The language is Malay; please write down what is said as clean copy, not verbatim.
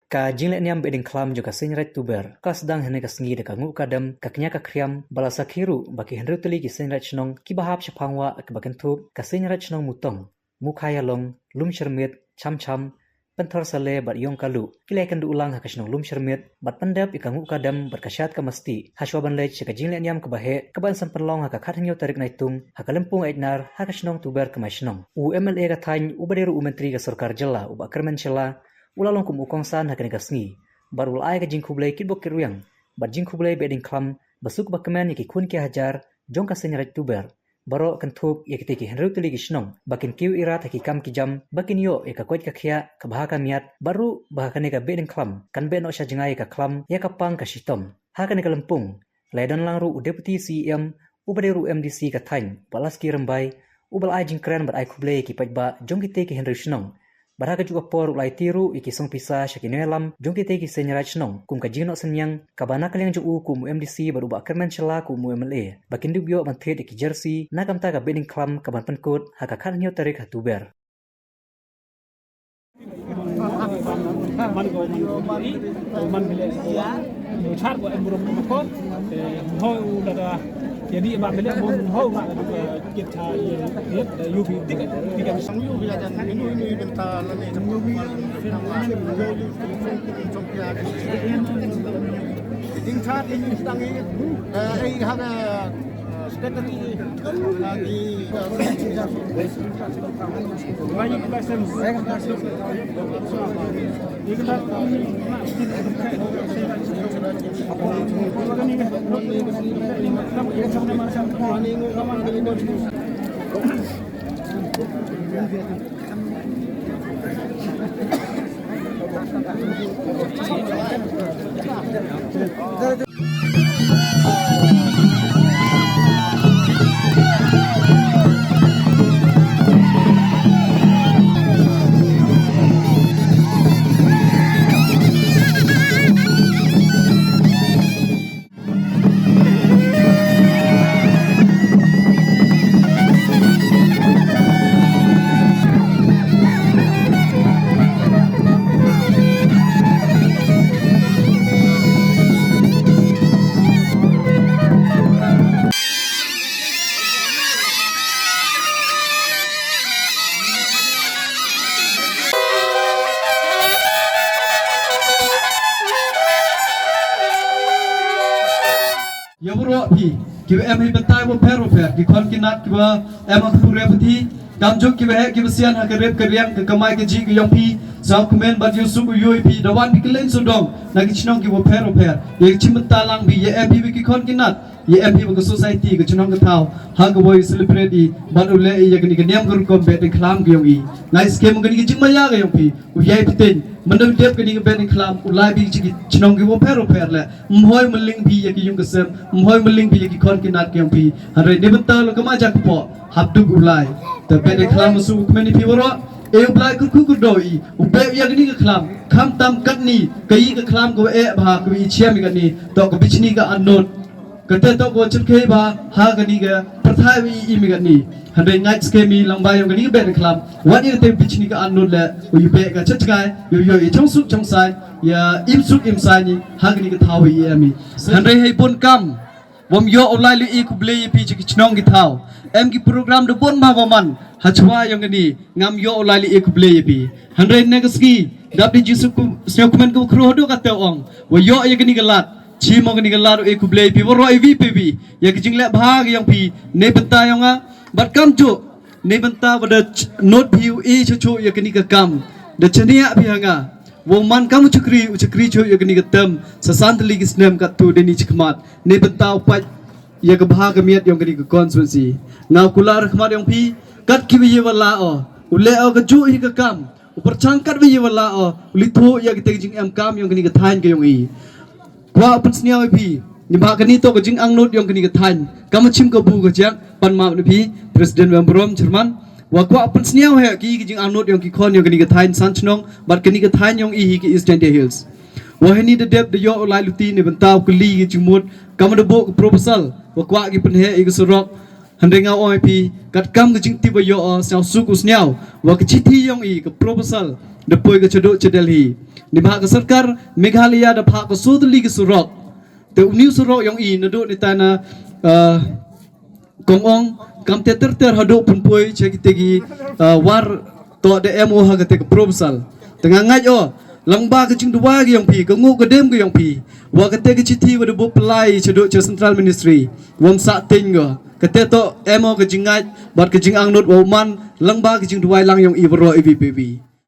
Ka jingle niam beding klam juga senrat tuber. Ka sedang hene ka sengi deka ngu kadam ka kenya ka kriam balasa khiru baki henru tuli ki senrat chnong ki bahap chapangwa ka bakan thup ka senrat chnong mutong. Mukhaya long lum shermit cham cham penthor sale bat yong kalu kilekan du ulang ha kashnong lum shermit bat pandap ika ngu kadam berkasyat ka masti haswaban lech ka jingle niam ka bahe ka ban samperlong ha ka khathnyo tarik naitung ha kalempung aitnar ha kashnong tuber ka mashnong. U MLA ka thain ubaderu umentri ka sarkar jalla uba kermen chela ulalong kum ukong san hakani kasngi barul ai ka jingkhublei kitbok kiruyang bar jingkhublei beding klam basuk bakmen yaki kun ke hajar jong ka senrat tuber baro kan thup yakite ki henru tuli ki shnong bakin kiu irat haki kam ki jam bakin yo eka koit ka khia ka bahaka miat baru bahakane ka beding klam kan be no sha jingai ka klam ya ka pang ka shitom hakane ka lempung ledan langru deputy CM ubaderu MDC ka thain balaski rambai ubal ai jingkran bar ai khublei ki pajba jong kite ki henru shnong Baraka juga por ulai tiru iki song pisa shakinelam jongki teki senyaraj nong kum ka jino senyang kabana kalyang ju kum MDC baru ba kermen chela kum MLA bakin dubyo manthet iki jersey nakam ta ka beding klam kaban penkut haka khanyo tarik hatuber jadi mak beli pun hau mak kita lihat UV tiga sang UV aja ini bentar lagi UV ding chat ini sedang ini ada strategi lagi banyak pasien Yaburo pi kiba em hi bentai bo pero per ki kon kinat kiba em ak pure pati gamjuk kiba he kiba sian ha kerep keryang ke kamai ke ji ke yong pi sa kumen bat yusuk yoi pi dawan pi kelen sodong na ki chnong kiba pero per ye chimta lang bi ye em hi ki kon kinat ye em hi bo society ke chnong ke thau ha ke boy celebrate di ban ule ye ke ni ke niam gur kom be de khlam ke yong i ngai skem ke ni ke jimaya ke yong pi u yai piten Mandam dep ke ni ke ben khlam ulai bi chi chnong ki bo pero per le mhoi mling bi ye ki yung ke sem mhoi mling bi ye ki kon ki nat ke pi hare ne banta lo kama jak po habdu ulai te ben khlam su kmeni pi woro e ulai ku ku doi u be ye ni ke khlam kham tam kat ni ke yi ke khlam ko e ba ku i chiam ke ni to ko bichni ka anot kete to ko chit ke ba ha ke ni ke prathai wi i mi ke ni hande ngai ske mi lang ba yong ke ni ke ben khlam wat ni te bichni ka anot le u i be ka chat kai yo i chong suk chong sai ya im suk im sai ni ha ke ni ke thau i mi hande hei pon kam bom yo ulai li i ku ble pi chi chnong ki thau em ki program do pon ma man ha chwa yong ke ni ngam yo ulai li i ku ble pi hande ne ke ski dap di jisu ku snyo kumen ku khro do ka te ong wo yo ye ke ni ke lat chi mo ke ni ke lat e ku ble pi wo ro i vi pi bi ye ke jing le bha ke yong pi ne benta yong a bat kam chu ne benta bada not view e chu chu ye ke ni ke kam de chania pi hanga wo man kam chukri chu ye ke ni ke tem sasant li ki snem ka tu de ni chikmat ne benta pa ye ke bha ke miat yong ke ni ke constituency ngau kula rakhmat yong pi kat ki ye wala o ule o ke ju hi ke kam upar changkat ye wala o li thu ye ke te jing em kam yong ke ni ke thain ke yong i kwa pun sniaw pi ni ba kani to ko jing ang not yong kani ka than kam chim ko bu ko jak pan ma ni pi president wambrom chairman wa kwa pun sniaw he ki jing ang not yong ki khon yong kani ka than san chnong bat kani ka than yong i hi ki eastern hills wa he ni de dep de yo lai luti ni bentaw ko li ki jimut kam de bo proposal wa kwa ki pen he i ko sorok hande nga oi pi kat kam ki jing ti ba yo snaw su ku sniaw wa ki chi thi yong i ko proposal depoy ke cedok ce Delhi ni bahak ke sarkar Meghalaya da bahak ke sudli ke surok te uniu surok yang i naduk ni tanah kongong kam te ter haduk punpoi ce kitegi war to de mo ha ke proposal tengah ngaj langba ke jing dua ke yang pi ke ngu ke dem ke yang pi wa ke te ke citi wa de bo pelai cedok ce central ministry wam sa ting ke to emo ke jingaj bat ke jing angnut wa man langba ke jing dua lang yang i bro EVPV